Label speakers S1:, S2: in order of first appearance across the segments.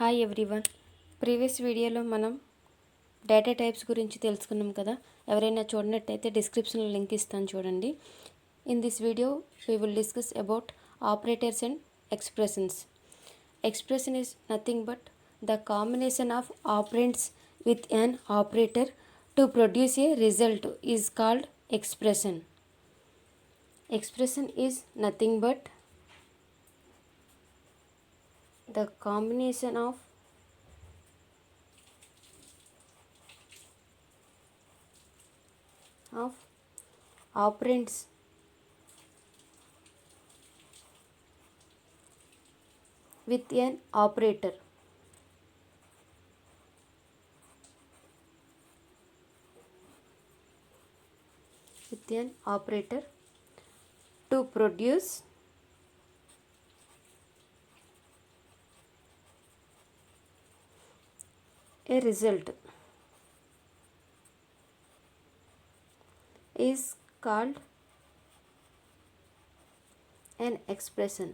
S1: Hi everyone. Previous వీడియోలో మనం data types గురించి తెలుసుకున్నాం కదా. ఎవరైనా చూడనట్టయితే డిస్క్రిప్షన్లో లింక్ ఇస్తాను చూడండి. In this video we will discuss about operators and expressions. Expression is nothing but the combination of operands with an operator to produce a result is called expression. Expression is nothing but the combination of operands with an operator to produce a result is called an expression.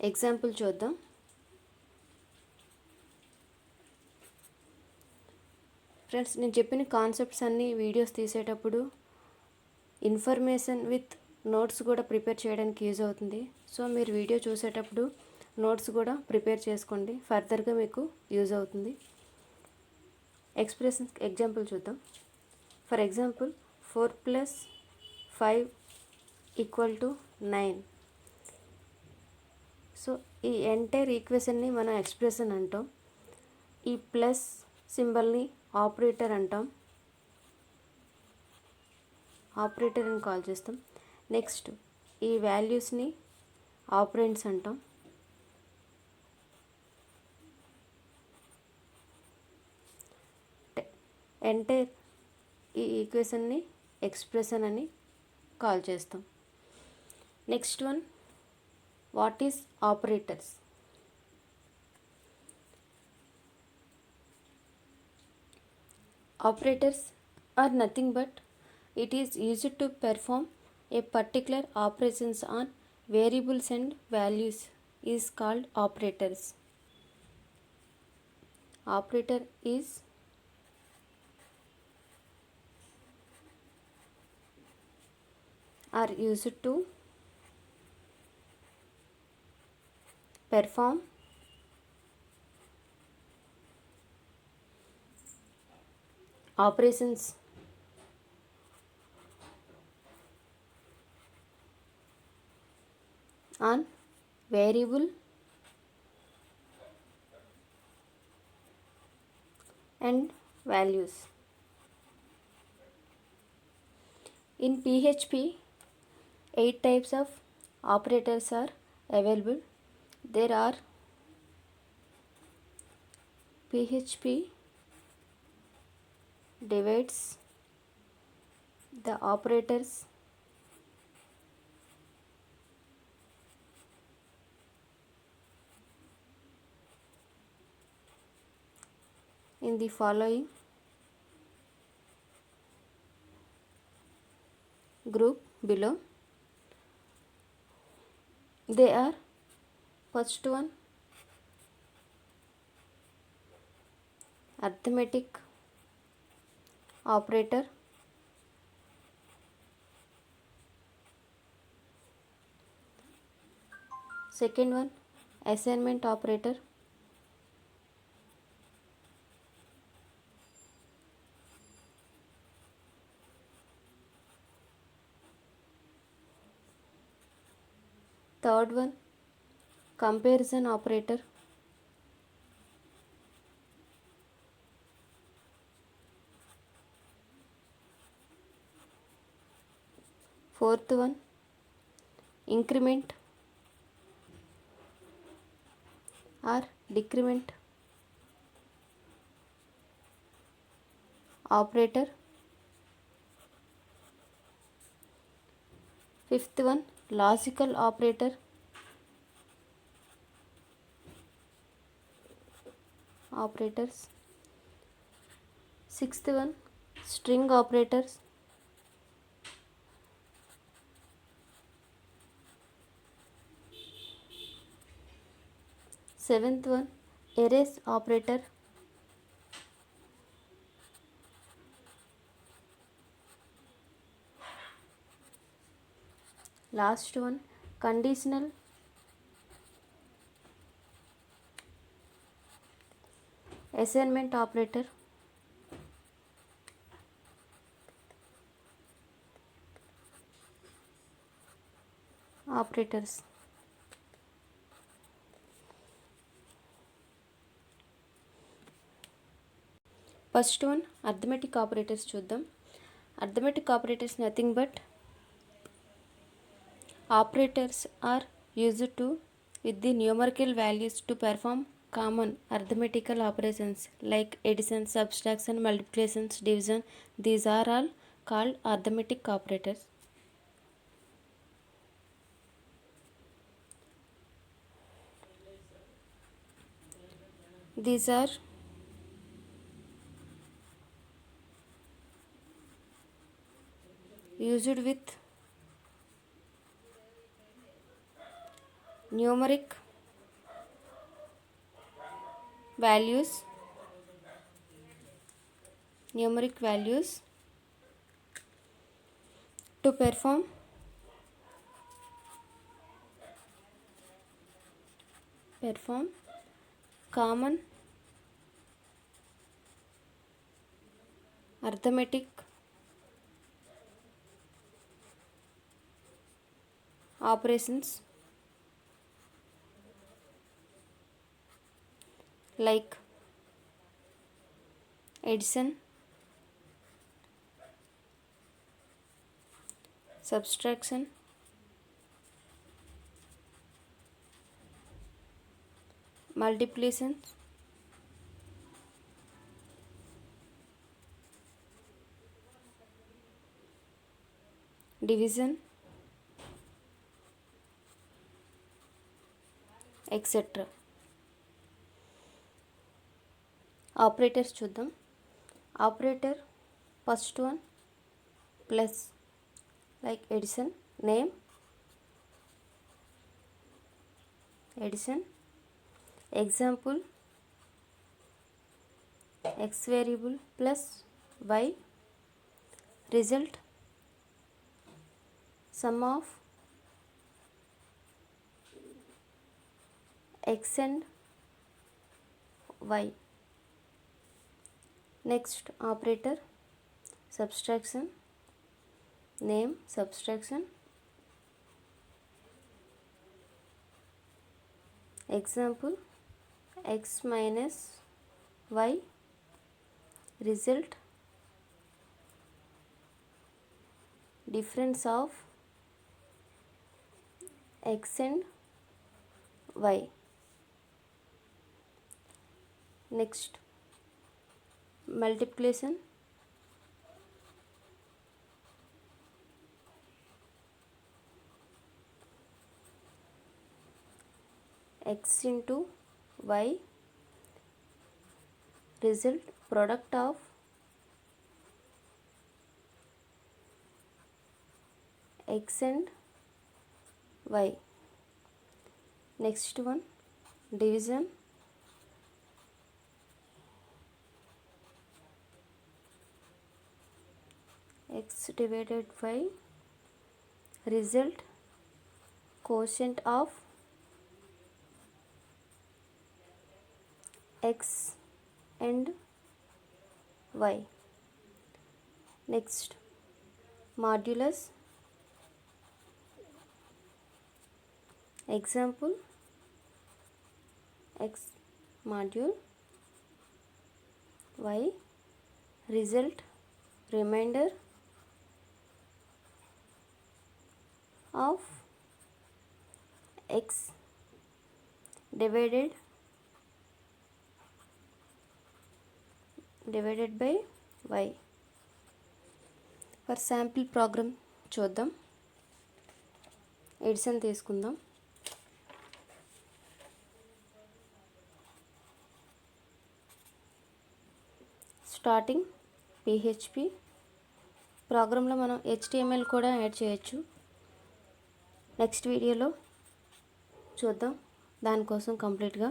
S1: Example చూద్దాం. Friends, నేను చెప్పిన concepts అన్నీ videos తీసేటప్పుడు information with notes కూడా prepare చేయడానికి use అవుతుంది. So మీరు video చూసేటప్పుడు నోట్స్ కూడా ప్రిపేర్ చేసుకోండి, ఫర్దర్గా మీకు యూజ్ అవుతుంది. ఎక్స్ప్రెషన్ ఎగ్జాంపుల్ చూద్దాం. For example 4 + 5 = 9. సో ఈ ఎంటైర్ ఈక్వేషన్ని మనం ఎక్స్ప్రెషన్ అంటాం. ఈ ప్లస్ సింబల్ని ఆపరేటర్ అంటాం, ఆపరేటర్ అని కాల్ చేస్తాం. నెక్స్ట్ ఈ వాల్యూస్ని ఆపరెంట్స్ అంటాం. ఎంటైర్ ఈ ఈక్వేషన్ని ఎక్స్ప్రెషన్ అని కాల్ చేస్తాం. Next one, what is operators? Operators are nothing but it is used to perform a particular operations on variables and values is called operators. Operator is are used to perform operations on variable and values. In PHP, 8 types of operators are available. There are PHP divides the operators in the following group below. They are: first one, arithmetic operator. Second one, assignment operator. Third one, comparison operator. Fourth one, increment or decrement operator. Fifth one, logical operator. Operators. Sixth one, string operators. Seventh one, erase operator. Last one, conditional assignment operator. Operators. First one, arithmetic operators చూద్దాం. Arithmetic operators nothing but operators are used to with the numerical values to perform common arithmetical operations like addition, subtraction, multiplication, division. These are all called arithmetic operators. These are used with numeric values to perform common arithmetic operations like addition, subtraction, multiplication, division, etc. Operators చూద్దాం. Operator first one plus like addition, name addition. Example, x variable plus y. Result, sum of x and y. Next operator, subtraction, name subtraction. Example, x minus y. Result, difference of x and y. Next, multiplication, x into y. Result, product of x and y. Next one, division, x divided by. Result, quotient of x and y. Next, modulus. Example, x module y. Result, remainder of x divided by y. For sample program చూద్దాం. Edition తీసుకుందాం. Starting PHP. ప్రోగ్రాంలో మనం HTML కూడా add చేయొచ్చు. Next వీడియోలో చూద్దాం దానికోసం కంప్లీట్గా.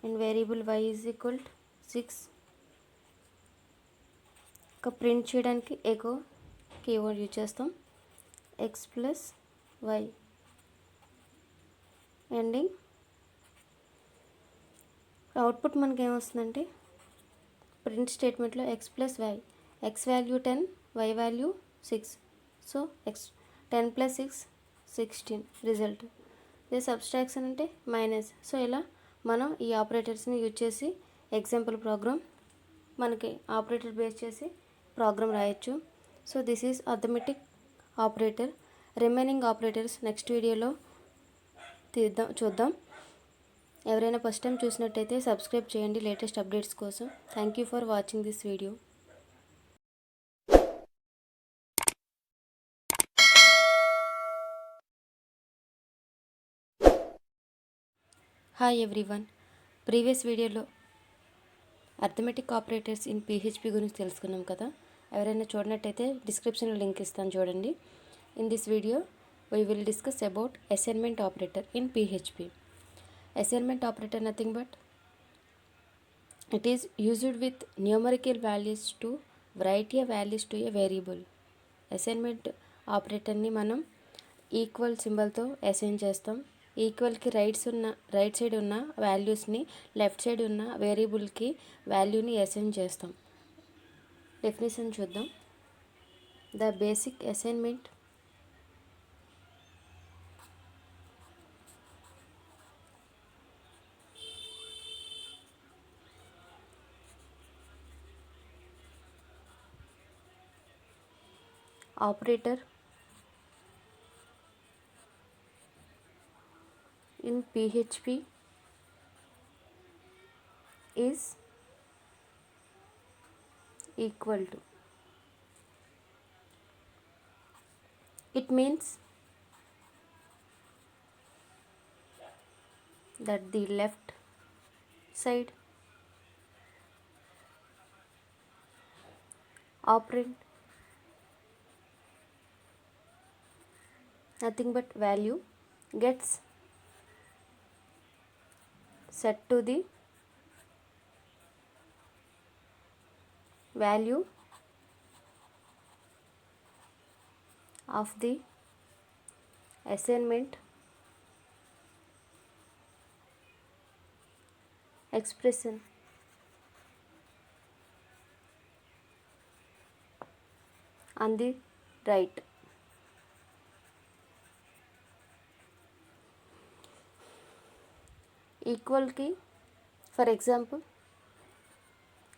S1: And variable y is equal 6. ఒక ప్రింట్ చేయడానికి ఎకో కీవర్డ్ యూజ్ చేస్తాం. x plus y ending output మనకి ఏమొస్తుందంటే ప్రింట్ స్టేట్మెంట్లో x plus y, x value 10, y value 6. So x 10 plus 6 16 result. ఇదే సబ్స్ట్రాక్షన్ అంటే మైనస్. సో ఇలా మనం ఈ ఆపరేటర్స్ని యూజ్ చేసి ఎగ్జాంపుల్ ప్రోగ్రామ్ మనకి ఆపరేటర్ బేస్ చేసి ప్రోగ్రామ్ రాయొచ్చు. So this is arithmetic operator. Remaining operators next వీడియోలో చూద్దాం. ఎవరైనా ఫస్ట్ టైం చూసినట్టయితే సబ్స్క్రైబ్ చేయండి లేటెస్ట్ అప్డేట్స్ కోసం. Thank you for watching this video. Hi everyone. Previous వీడియోలో అర్థమెటిక్ ఆపరేటర్స్ ఇన్ PHP గురించి తెలుసుకున్నాం కదా. ఎవరైనా చూడనట్టయితే డిస్క్రిప్షన్లో లింక్ ఇస్తాను చూడండి. In this video we will discuss about assignment operator in PHP. Assignment operator nothing but it is used with numerical values to write a values to a variable. Assignment ఆపరేటర్ని మనం equal సింబల్తో assign చేస్తాం. ఈక్వల్కి right side ఉన్న వాల్యూస్ని left side ఉన్న వేరియబుల్కి వాల్యూని assign చేస్తాం. Definition చూద్దాం. The basic assignment operator in PHP is equal to. It means that the left side operand nothing but value gets set to the value of the assignment expression on the right. Equal కి for example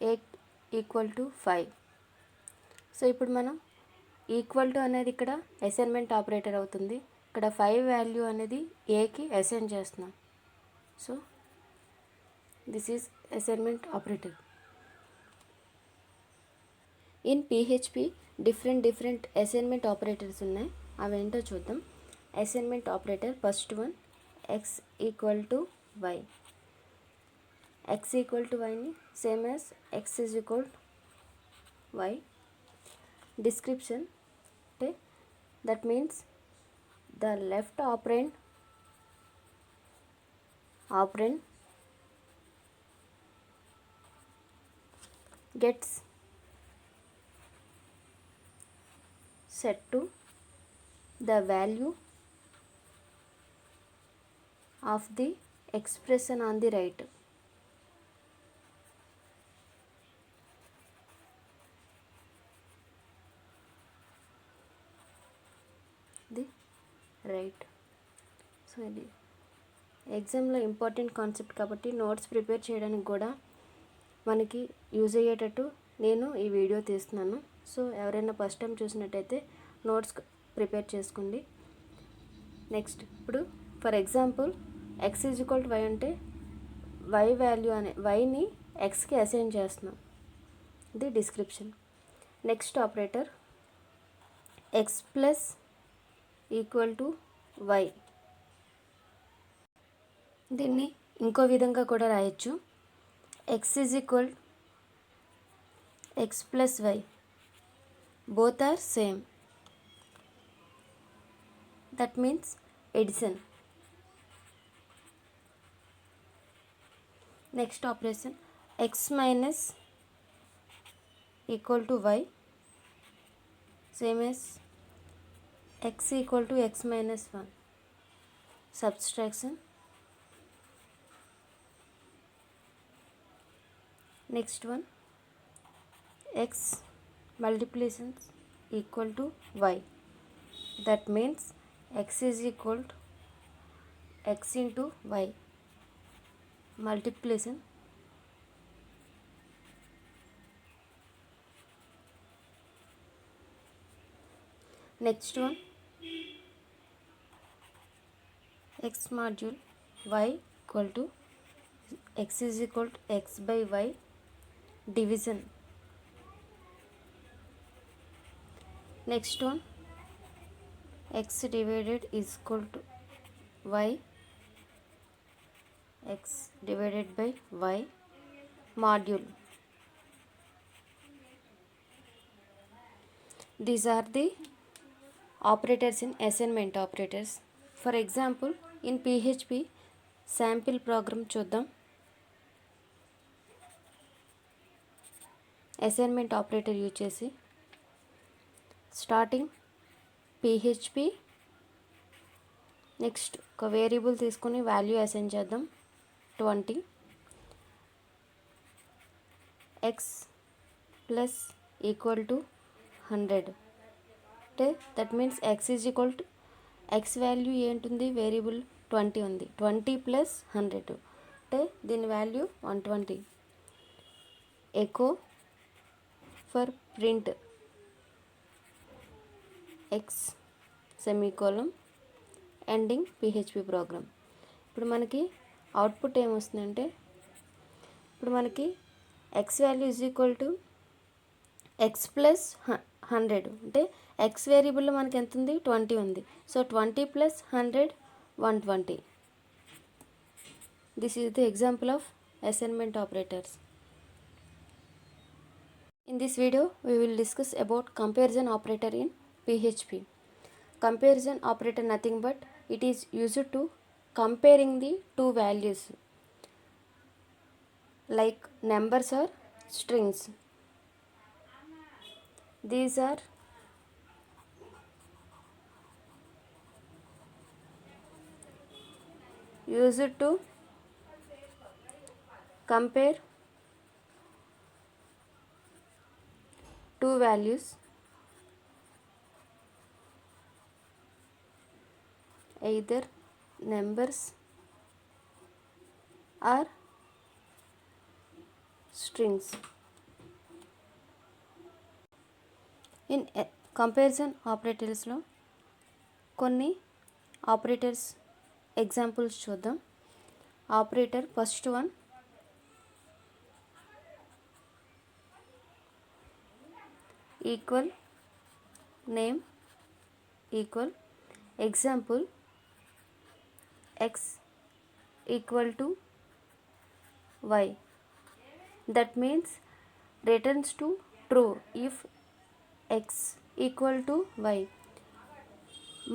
S1: 8 equal to 5. So ఇప్పుడు మనం equal to అనేది ఇక్కడ assignment operator అవుతుంది. ఇక్కడ 5 value అనేది ఏకి assign చేస్తున్నాం. So this is assignment operator. In PHP different assignment operators ఉన్నాయి. అవేంటో చూద్దాం. Assignment operator first one x equal to y. x equal to వైని same as x is equal y. Description అంటే that means the left operand gets set to the value of the expression on the right. So ఇది ఎగ్జామ్లో important concept కాబట్టి notes prepare చేయడానికి కూడా మనకి use అయ్యేటట్టు నేను ఈ వీడియో తీస్తున్నాను. సో ఎవరైనా ఫస్ట్ టైం చూసినట్టయితే నోట్స్ ప్రిపేర్ చేసుకోండి. నెక్స్ట్ ఇప్పుడు for example x is equal to y అంటే y వాల్యూ అనే వైని xకి అసైన్ చేస్తున్నాం. ఇది description. Next operator x plus equal to y. దీన్ని ఇంకో విధంగా కూడా రాయొచ్చు. x is equal x plus y both are same. That means addition. Next operation, x minus equal to y, same as x equal to x minus 1. Subtraction. Next one, x multiplication equal to y. That means x is equal to x into y. Multiplication. Next one, x module y equal to x is equal to x by y division. Next one, x divided is equal to y, x divided by y module. These are the operators in assignment operators. For example, in PHP sample program చూద్దాం. Assignment operator use చేసి starting PHP, next ఒక variable తీసుకుని value assign చేద్దాం 20, x plus equal to 100. అంటే that means x is equal to x value ఏంటుంది, variable 20 ఉంది, 20 plus 100 అంటే దీని value 120. Echo for print x semicolon ending PHP program. ఇప్పుడు మనకి అవుట్పుట్ ఏమొస్తుందంటే, ఇప్పుడు మనకి x value is equal to x plus 100 అంటే x వేరియబుల్లో మనకి ఎంత ఉంది, 20 ఉంది. So 20 plus 100 120. This is the example of assignment operators. In this video, we will discuss about comparison operator in PHP. Comparison operator nothing but it is used to comparing the two values like numbers or strings. These are used to compare two values either numbers or strings. In comparison operators లో కొన్ని operators examples చూద్దాం. Operator first one equal name equal example x equal to y. That means returns to true if x equal to y.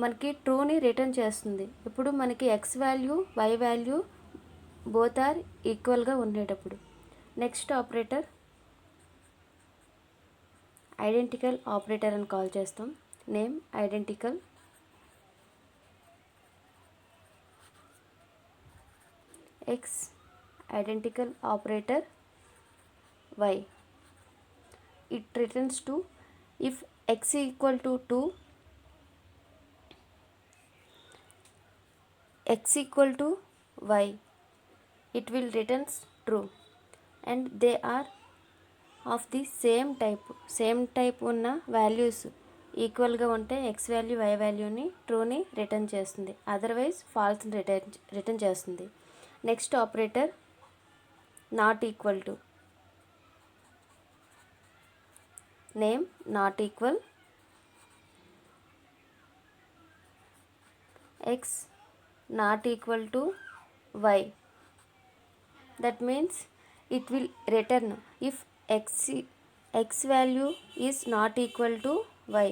S1: మనకి ట్రూని return చేస్తుంది. ఇప్పుడు మనకి x value y value both are ఈక్వల్గా ఉండేటప్పుడు. నెక్స్ట్ ఆపరేటర్ ఐడెంటికల్ ఆపరేటర్ అని call చేస్తాం. Name identical, x identical operator y. It returns to if x equal to 2, x equal to y, it will returns true and they are of the same type ఉన్న values ఈక్వల్గా ఉంటే x value y వాల్యూని ట్రూని return చేస్తుంది, otherwise ఫాల్స్ని return చేస్తుంది. Next operator not equal to, name not equal, x not equal to y. That means it will return if x value is not equal to y,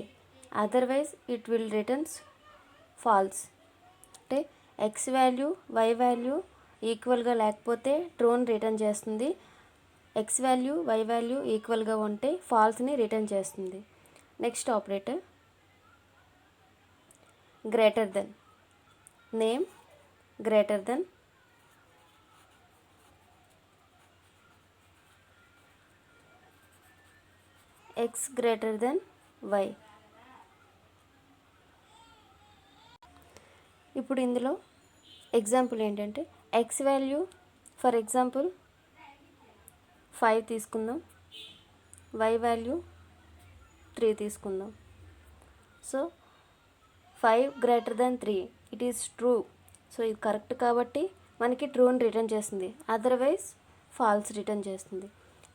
S1: otherwise it will returns false. అంటే x value y value ఈక్వల్గా లేకపోతే ట్రూని return చేస్తుంది. X value y value ఈక్వల్గా ఉంటే ఫాల్స్ని return చేస్తుంది. Next operator greater than. Name greater than x greater than y. ఇప్పుడు ఇందులో ఎగ్జాంపుల్ ఏంటంటే ఎక్స్ వాల్యూ ఫర్ ఎగ్జాంపుల్ 5 తీసుకుందాం, వై వాల్యూ 3 తీసుకుందాం. So 5 greater than 3 it is true. So ఇది కరెక్ట్ కాబట్టి మనకి ట్రూని రిటర్న్ చేస్తుంది, అదర్వైజ్ ఫాల్స్ రిటర్న్ చేస్తుంది.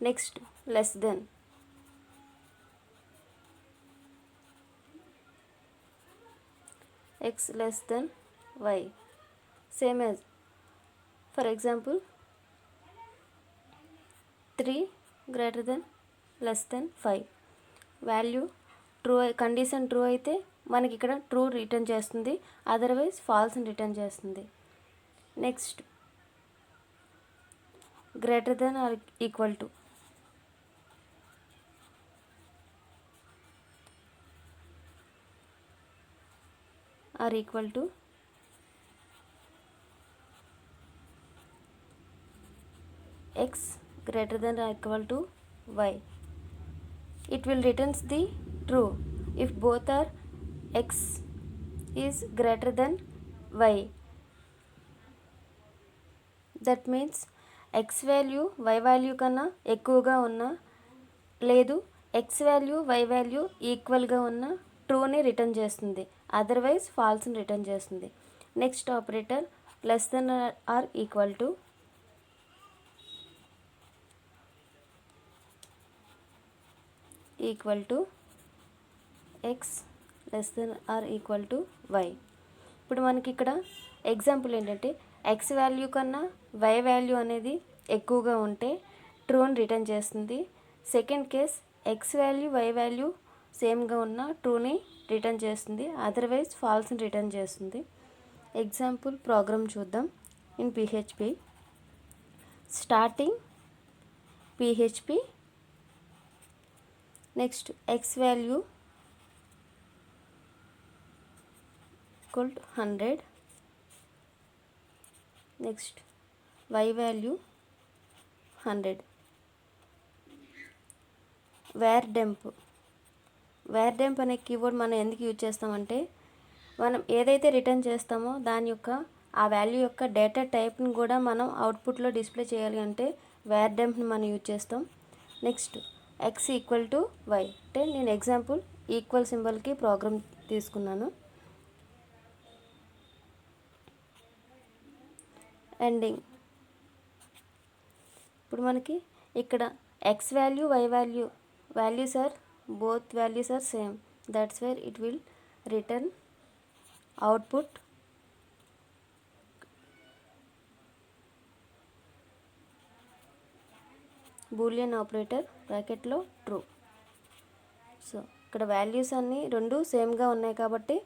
S1: Next less than. X less than y. Same as for example 3 greater than less than 5. Value true, condition true అయితే మనకి ఇక్కడ true return చేస్తుంది, అదర్వైజ్ ఫాల్స్ని రిటర్న్ చేస్తుంది. Next greater than or equal to. Or equal to x greater than or equal to y. It will returns the true if both are x is greater than y. That means x value y value కన్నా ఎక్కువగా ఉన్నా లేదు x value y value ఈక్వల్గా ఉన్న ట్రూని return చేస్తుంది, otherwise ఫాల్స్ని return చేస్తుంది. Next operator less than or equal to. Equal to x less than or equal to y. ఇప్పుడు మనకి ఇక్కడ ఎగ్జాంపుల్ ఏంటంటే ఎక్స్ వాల్యూ కన్నా వై వాల్యూ అనేది ఎక్కువగా ఉంటే ట్రూని రిటర్న్ చేస్తుంది. Second case x value y value సేమ్గా ఉన్న ట్రూని రిటర్న్ చేస్తుంది, అదర్వైజ్ ఫాల్స్ని రిటర్న్ చేస్తుంది. ఎగ్జాంపుల్ ప్రోగ్రామ్ చూద్దాం. In PHP starting PHP. Next x value equal to 100. Next y value 100. Var dump. Var dump అనే కీవర్డ్ మనం ఎందుకు యూజ్ చేస్తామంటే మనం ఏదైతే రిటర్న్ చేస్తామో దాని యొక్క ఆ వాల్యూ యొక్క డేటా టైప్ని కూడా మనం అవుట్పుట్లో డిస్ప్లే చేయాలి అంటే వేర్ డెంప్ని మనం యూజ్ చేస్తాం. Next x equal to y అంటే నేను ఎగ్జాంపుల్ ఈక్వల్ సింబల్కి ప్రోగ్రామ్ తీసుకున్నాను. ఎండింగ్. ఇప్పుడు మనకి ఇక్కడ x value y value values are both values are same, that's where it will return output boolean operator బ్రాకెట్లో ట్రూ. సో ఇక్కడ వాల్యూస్ అన్నీ రెండు సేమ్గా ఉన్నాయి కాబట్టి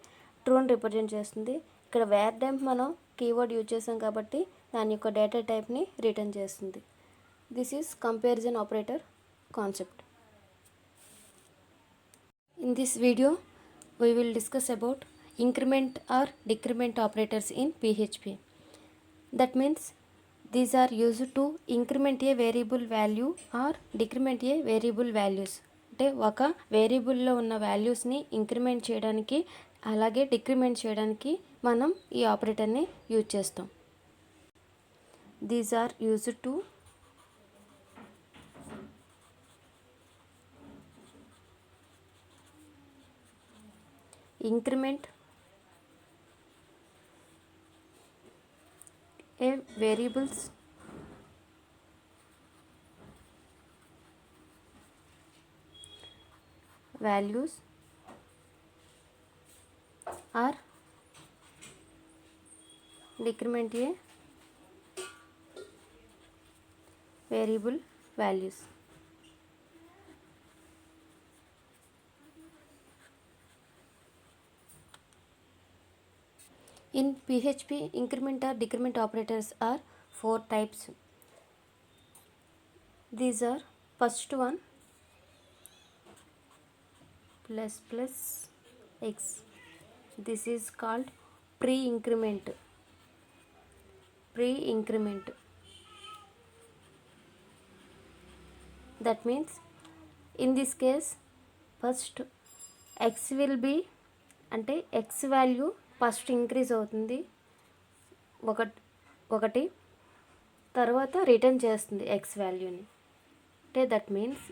S1: ట్రూని రిప్రజెంట్ చేస్తుంది. ఇక్కడ వేర్ డెంప్ మనం కీవర్డ్ యూజ్ చేసాం కాబట్టి దాని యొక్క డేటా టైప్ని రిటర్న్ చేస్తుంది. This is comparison operator concept. In this video, we will discuss about increment or decrement operators in PHP. That means these are used to increment a variable value or decrement a variable values. అంటే ఒక వేరియబుల్లో ఉన్న వాల్యూస్ని increment చేయడానికి అలాగే decrement చేయడానికి మనం ఈ ఆపరేటర్ని యూజ్ చేస్తాం. These are used to increment a variables values or decrement a variable values. In PHP, increment or decrement operators are four types. These are first one plus plus x. This is called pre-increment. Pre-increment. That means in this case first x will be అంటే x వాల్యూ first increase అవుతుంది ఒకటి తర్వాత return చేస్తుంది x వాల్యూని. అంటే that means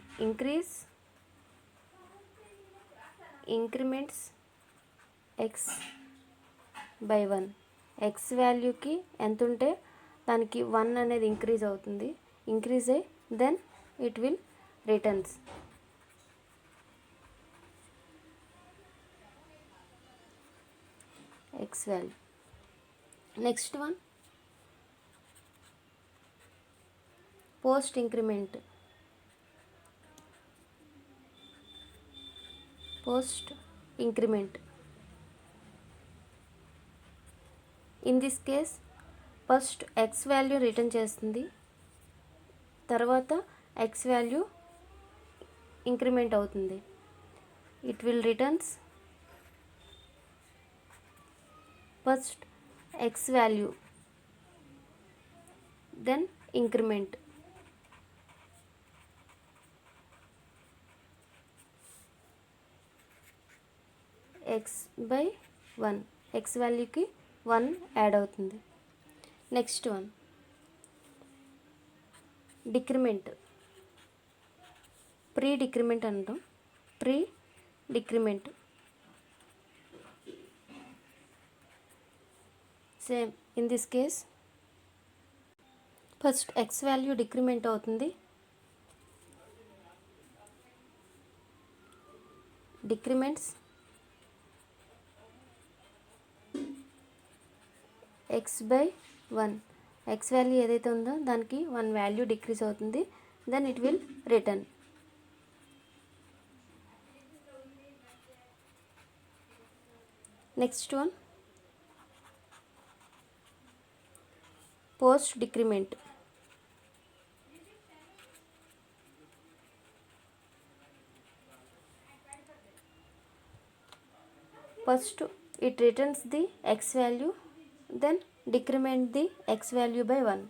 S1: increments x by 1. x వాల్యూకి ఎంత ఉంటే దానికి 1 అనేది ఇంక్రీజ్ అవుతుంది. ఇంక్రీజ్ అయ్యి then it will returns. x value. Next one, post increment. In this case first x value return చేస్తుంది, తర్వాత x వాల్యూ ఇంక్రిమెంట్ అవుతుంది. It will returns first x value, then increment. x by 1, x వాల్యూకి 1 add అవుతుంది. Next one decrement. Pre decrement అంటాం. Pre decrement same. In this case first x value decrement అవుతుంది. Decrements x by 1. x value ఏదైతే ఉందో దానికి 1 value decrease అవుతుంది. Then it will return. Next one post decrement. First it returns the x value, then decrement the x value by 1.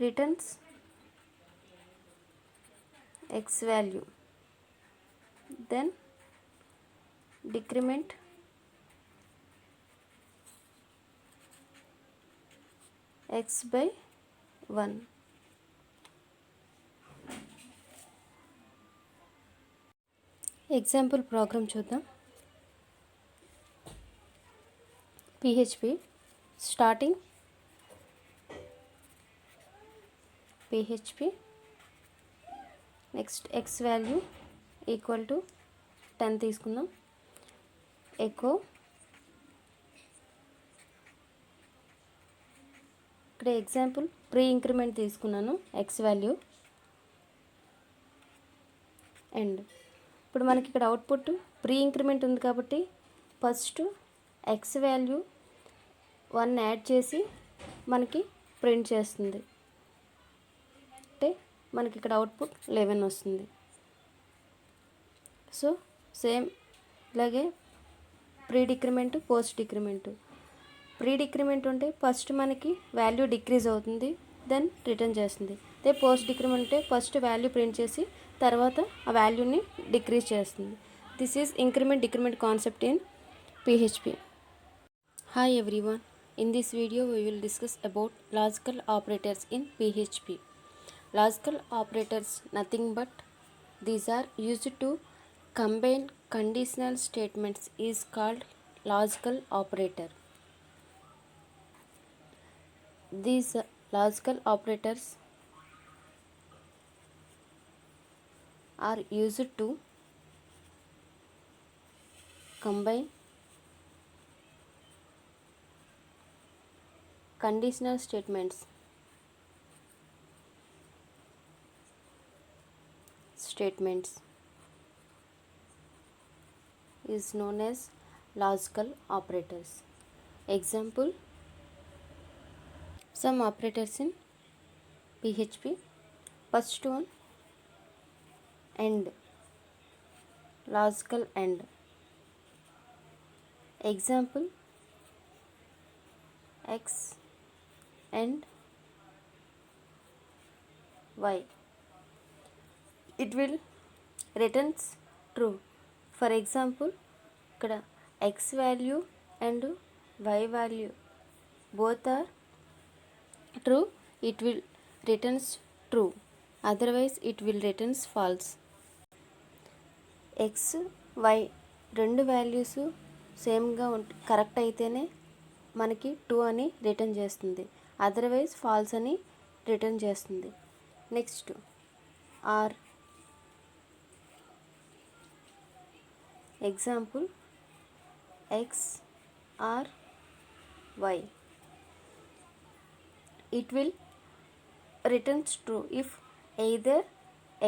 S1: Returns x value, then decrement x by 1. Example program చూద్దాం. PHP starting PHP next x value equal to 10 తీసుకుందాం. Echo ఇక్కడ example pre increment తీసుకున్నాను x value. And ఇప్పుడు మనకి ఇక్కడ output pre increment ఉంది కాబట్టి first x value 1 add చేసి మనకి ప్రింట్ చేస్తుంది. అంటే మనకి ఇక్కడ అవుట్పుట్ 11 వస్తుంది. సో సేమ్ ఇలాగే pre decrement post decrement. Pre decrement ఉంటే ఫస్ట్ మనకి వాల్యూ డిక్రీజ్ అవుతుంది, దెన్ రిటర్న్ చేస్తుంది. అదే పోస్ట్ డిక్రిమెంట్ అంటే ఫస్ట్ వాల్యూ ప్రింట్ చేసి తర్వాత ఆ వాల్యూని డిక్రీజ్ చేస్తుంది. This is increment decrement concept in PHP. Hi everyone, in this video we will discuss about logical operators in PHP. Logical operators nothing but these are used to combine conditional statements is called logical operator. These logical operators are used to combine conditional statements is known as logical operators. Example, Some operators in PHP. First one, AND, logical AND. Example, X and Y. It will returns true. For example, ఇక్కడ X value and Y value both are true, it will returns true. Otherwise it will returns false. X, Y రెండు values సేమ్గా correct అయితేనే మనకి true అని return చేస్తుంది, otherwise false అని return చేస్తుంది. Next or. Example, x or y. It will returns true if either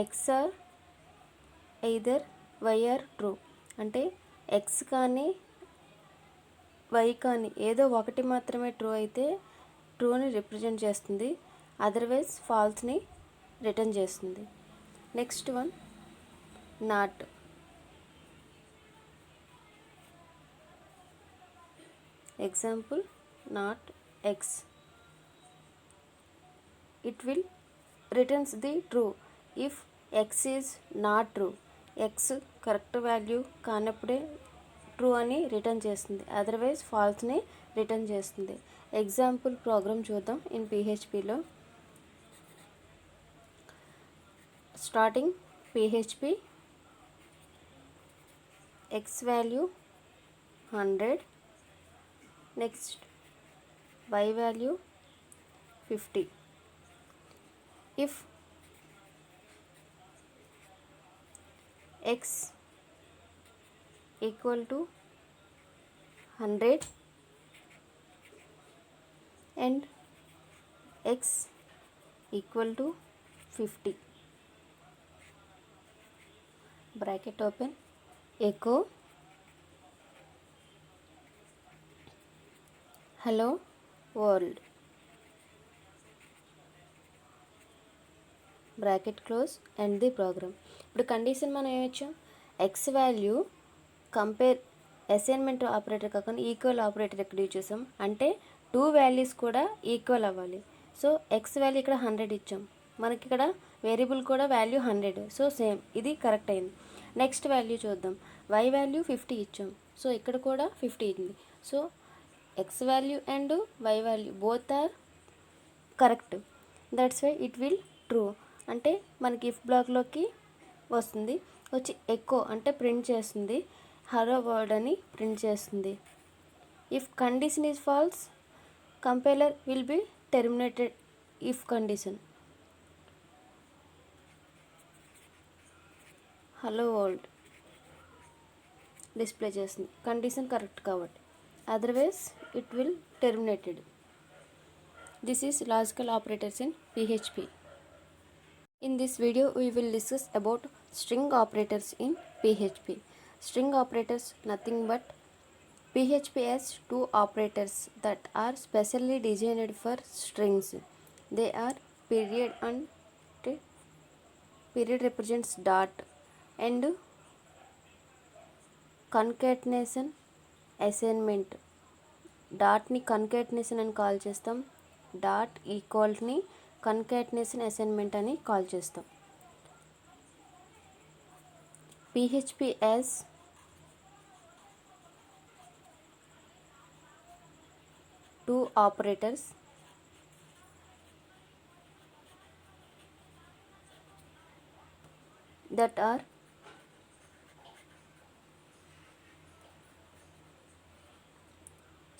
S1: x or either y are true. అంటే x కానీ y కానీ ఏదో ఒకటి మాత్రమే ట్రూ అయితే ట్రూని రిప్రజెంట్ చేస్తుంది, అదర్వైజ్ ఫాల్స్ని రిటర్న్ చేస్తుంది. Next one, not. Example, not x. It will returns the true if x is not true. x correct value కానప్పుడే ట్రూ అని రిటర్న్ చేస్తుంది, అదర్వైజ్ ఫాల్స్ని రిటర్న్ చేస్తుంది. ఎగ్జాంపుల్ ప్రోగ్రామ్ చూద్దాం ఇన్ పిహెచ్పిలో. Starting PHP, x value 100, next y value 50. If x equal to 100 and x equal to 50, bracket open, echo hello world, bracket close, and the program. ఇప్పుడు condition మనం ఏమిచ్చాం, x value compare assignment operator కాకుండా equal operator ఎక్కడ use చేసాం అంటే two values కూడా equal అవ్వాలి. So x value ఇక్కడ 100 ఇచ్చాం, మనకి ఇక్కడ వేరియబుల్ కూడా వాల్యూ 100, సో సేమ్ ఇది కరెక్ట్ అయింది. నెక్స్ట్ వాల్యూ చూద్దాం, వై వాల్యూ 50 ఇచ్చాం, సో ఇక్కడ కూడా 50 ఉంది. So x value and y value both are correct, that's why it will true. అంటే మనకి ఇఫ్ బ్లాక్లోకి వస్తుంది, వచ్చి ఎకో అంటే ప్రింట్ చేస్తుంది, హలో వర్డ్ అని ప్రింట్ చేస్తుంది. If condition is false, compiler will be terminated. If condition hello world display చేస్తుంది, condition correct కాబట్టి, otherwise it will terminated. This is logical operators in PHP. In this video we will discuss about string operators in PHP. String operators nothing but PHP has two operators that are specially designed for strings. They are period and period represents dot and concatenation assignment. Dot ని concatenation అని call చేస్తాం, dot equal ని concatenation assignment అని call చేస్తాం. PHP as two operators that are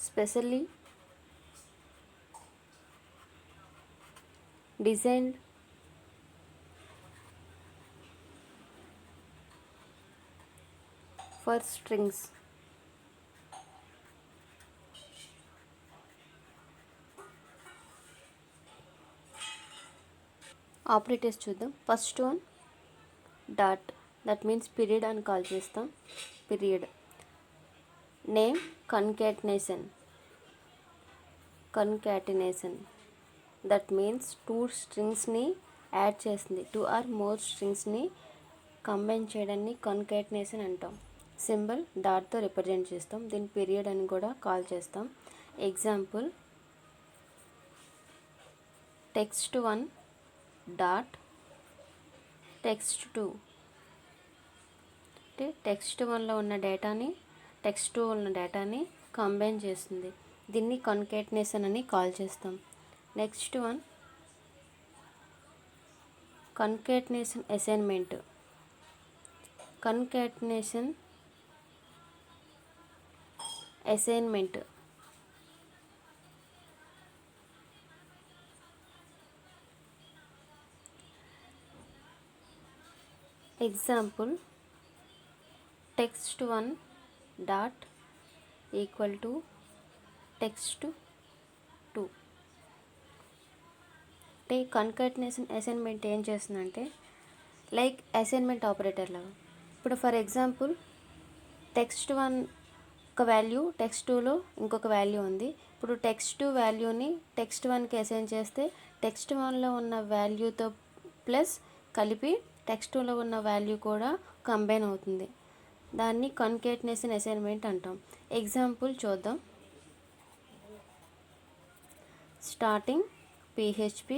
S1: specially designed for strings. Operators చూద్దాం. First one dot, that means period అని call చేస్తాం, period. Name concatenation, concatenation. That means 2 స్ట్రింగ్స్ని add చేస్తుంది. 2 or more స్ట్రింగ్స్ని combine చేయడాన్ని concatenation అంటాం. సింబల్ డాట్తో రిప్రజెంట్ చేస్తాం. దీన్ని పీరియడ్ అని కూడా కాల్ చేస్తాం. ఎగ్జాంపుల్ text1 డాట్ text2 అంటే text1లో ఉన్న డేటాని text2 ఉన్న డేటాని కంబైన్ చేస్తుంది. దీన్ని కాన్కాటినేషన్ అని కాల్ చేస్తాం. Next one concatenation assignment. Concatenation assignment example text1 dot equal to text2. అంటే కాన్కాటినేషన్ అసైన్మెంట్ ఏం చేస్తుందంటే లైక్ అసైన్మెంట్ ఆపరేటర్ లాగా. ఇప్పుడు ఫర్ ఎగ్జాంపుల్ text1 ఒక వాల్యూ text2లో ఇంకొక వాల్యూ ఉంది. ఇప్పుడు text2 వాల్యూని text1కి అసైన్ చేస్తే text1లో ఉన్న వాల్యూతో ప్లస్ కలిపి text2లో ఉన్న వాల్యూ కూడా కంబైన్ అవుతుంది. దాన్ని కాన్కాటినేషన్ అసైన్మెంట్ అంటాం. ఎగ్జాంపుల్ చూద్దాం. Starting PHP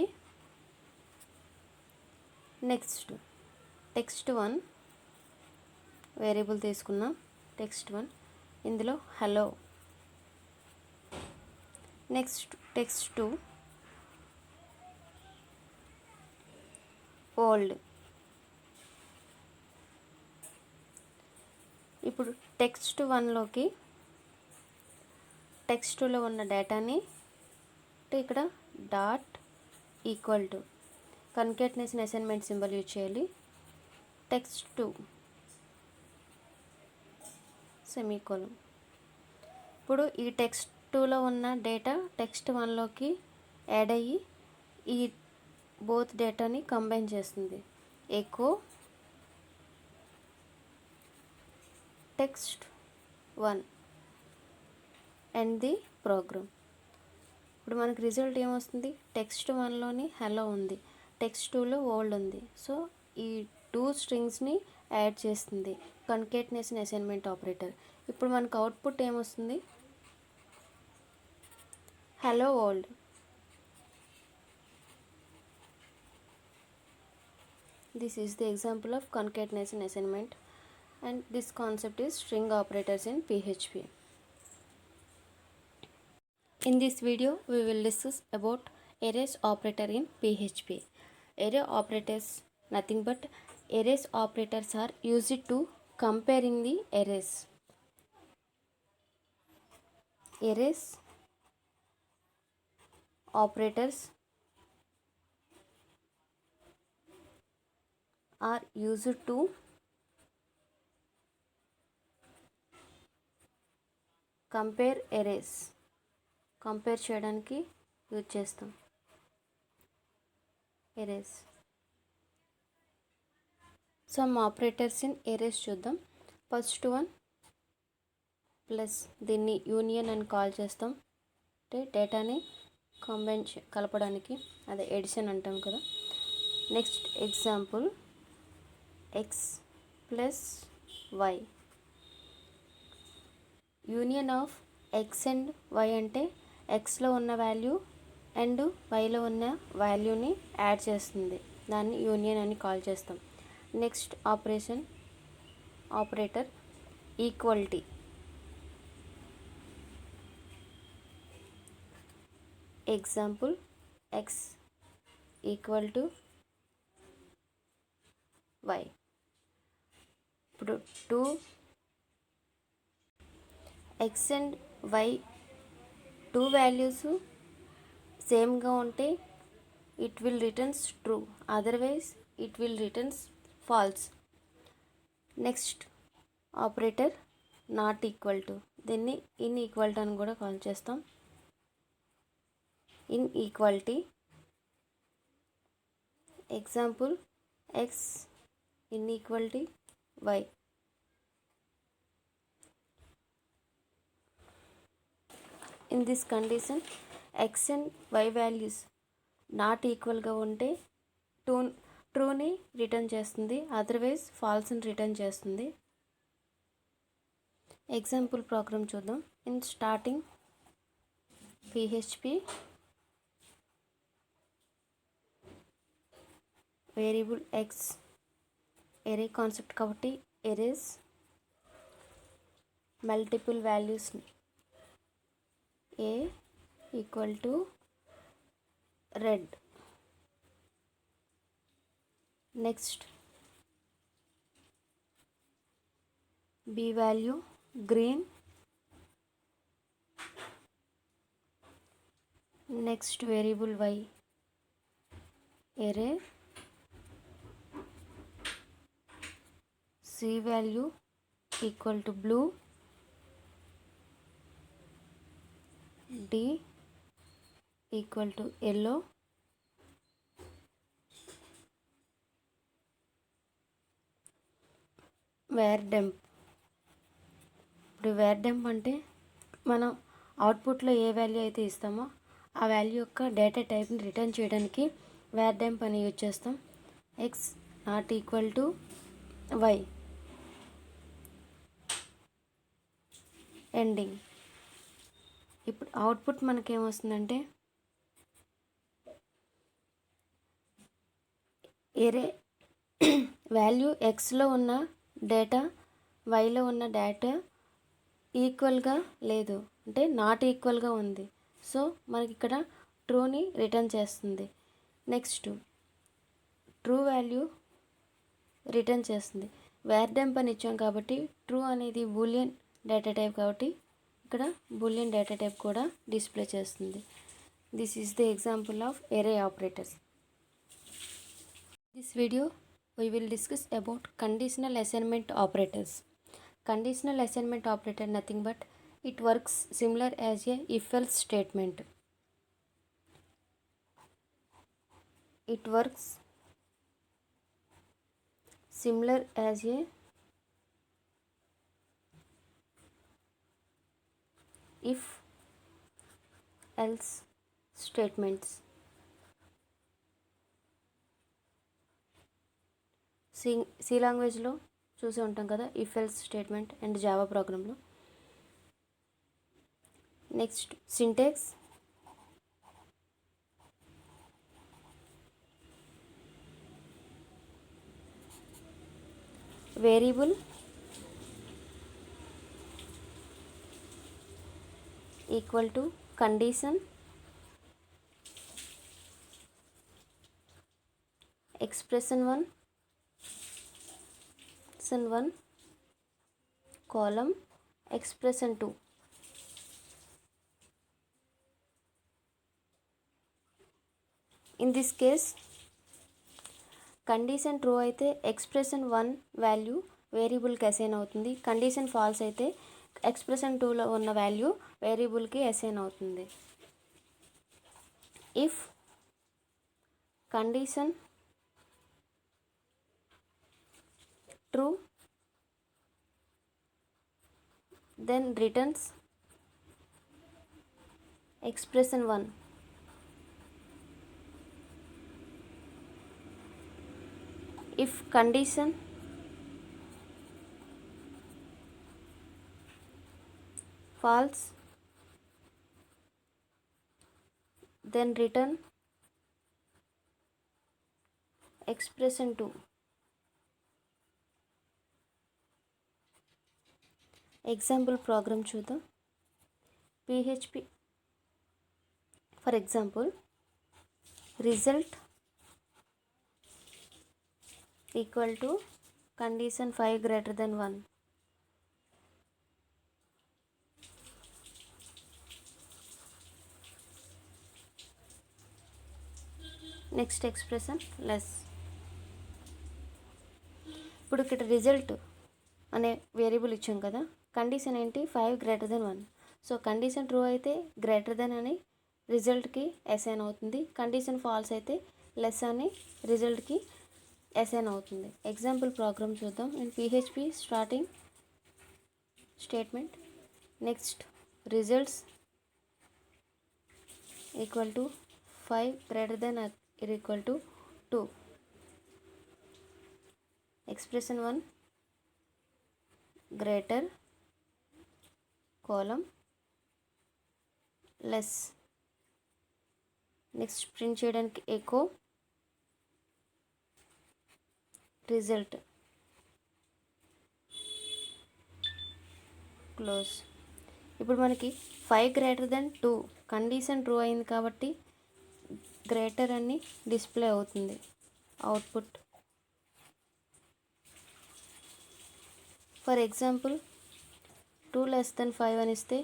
S1: next text1 variable తీసుకున్నాం. text1 ఇందులో హలో. Next text2 old. ఇప్పుడు text1లోకి text2లో ఉన్న డేటాని ఇక్కడ dot equal to concatenation assignment symbol use చేయాలి. text2 semicolon. ఇప్పుడు ఈ text2లో ఉన్న డేటా text1లోకి యాడ్ అయ్యి ఈ బోత్ డేటాని కంబైన్ చేస్తుంది. Echo text1 and the program. ఇప్పుడు మనకి రిజల్ట్ ఏమొస్తుంది? text1లోని హలో ఉంది, text2లో ఓల్డ్ ఉంది. సో ఈ 2 స్ట్రింగ్స్ని యాడ్ చేస్తుంది కాన్కాటినేషన్ అసైన్మెంట్ ఆపరేటర్. ఇప్పుడు మనకు అవుట్పుట్ ఏమొస్తుంది? Hello old. This is the example of concatenation assignment, and this concept is string operators in PHP. In this video we will discuss about arrays operator in PHP. Array operators nothing but arrays operators are used to comparing the arrays. Arrays operators are used to compare arrays. Compare చేయడానికి use చేస్తాం arrays. Some operators in arrays చూద్దాం. First one plus, దీన్ని union అని call చేస్తాం. అంటే డేటాని combine కలపడానికి, అదే ఎడిషన్ అంటాం కదా. Next example x plus y. Union of x and y అంటే xలో ఉన్న వాల్యూ అండ్ వైలో ఉన్న వాల్యూని యాడ్ చేస్తుంది. దాన్ని యూనియన్ అని కాల్ చేస్తాం. Next operator equality. Example x equal to y. ఇప్పుడు 2 x అండ్ y 2 వాల్యూస్ సేమ్గా ఉంటే it will returns true, otherwise it will returns falls. Next operator not equal to, దీన్ని in equal to అని కూడా call చేస్తాం. In equality. Example x in equality y. In this condition x and y values not ఈక్వల్గా ఉంటే ట్రూని return చేస్తుంది, otherwise ఫాల్స్ని return చేస్తుంది. ఎగ్జాంపుల్ ప్రోగ్రామ్ చూద్దాం. In starting PHP variable x array concept కాబట్టి arrays multiple values a equal to red. Next b value green. Next variable y array c value equal to blue, d equal to yellow, var temp. ఇప్పుడు var temp అంటే మనం అవుట్పుట్లో ఏ value అయితే ఇస్తామో ఆ value యొక్క data టైప్ని return చేయడానికి var temp అని యూజ్ చేస్తాం. x not equal to y ending. ఇప్పుడు అవుట్పుట్ మనకేమొస్తుందంటే ఏరే వాల్యూ ఎక్స్లో ఉన్న డేటా వైలో ఉన్న డేటా ఈక్వల్గా లేదు, అంటే నాట్ ఈక్వల్గా ఉంది. సో మనకి ఇక్కడ ట్రూని రిటర్న్ చేస్తుంది. నెక్స్ట్ ట్రూ వాల్యూ రిటర్న్ చేస్తుంది. var temp అని ఇచ్చాం కాబట్టి ట్రూ అనేది బూలియన్ డేటా టైప్ కాబట్టి ఇక్కడ బూలియన్ డేటా టైప్ కూడా డిస్ప్లే చేస్తుంది. This is the example of array operators. This video we will discuss about conditional assignment operators. Conditional assignment operator nothing but it works similar as a if-else statement. It works similar as a if-else statements. C లాంగ్వేజ్లో చూసి ఉంటాం కదా if else statement and Java ప్రోగ్రాంలో. Next syntax. Variable equal to condition expression 1 column expression 2. In this case condition true అయితే expression 1 value వేరియబుల్కి assign అవుతుంది, condition false అయితే expression 2లో ఉన్న వాల్యూ వేరియబుల్కి అసైన్ అవుతుంది. If condition true then returns expression 1. If condition false then return expression 2. Example program చూద్దాం. PHP for example result equal to condition 5 greater than 1. Next expression less. ఇప్పుడు ఇక్కడ result అనే variable ఇచ్చాం కదా, కండిషన్ ఏంటి 5 greater than 1. So condition true అయితే greater than అని రిజల్ట్కి assign అవుతుంది, కండిషన్ ఫాల్స్ అయితే లెస్ అని రిజల్ట్కి అసైన్ అవుతుంది. ఎగ్జాంపుల్ ప్రోగ్రామ్ చూద్దాం. In PHP starting statement next results equal to 5 greater than or equal to 2. Expression 1 greater column less. Next print చేయడానికి echo result close. ఇప్పుడు మనకి 5 greater then 2 condition true అయింది కాబట్టి greater అని display అవుతుంది output. For example 2 less than 5 అని ఇస్తే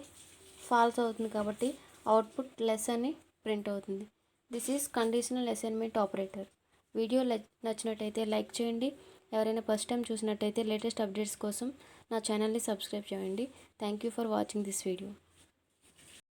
S1: falls అవుతుంది కాబట్టి అవుట్పుట్ లెస్ అని ప్రింట్ అవుతుంది. This is conditional assignment operator. Video నచ్చినట్టయితే లైక్ చేయండి. ఎవరైనా ఫస్ట్ టైం చూసినట్టయితే లేటెస్ట్ అప్డేట్స్ కోసం నా ఛానల్ని సబ్స్క్రైబ్ చేయండి. Thank you for watching this video.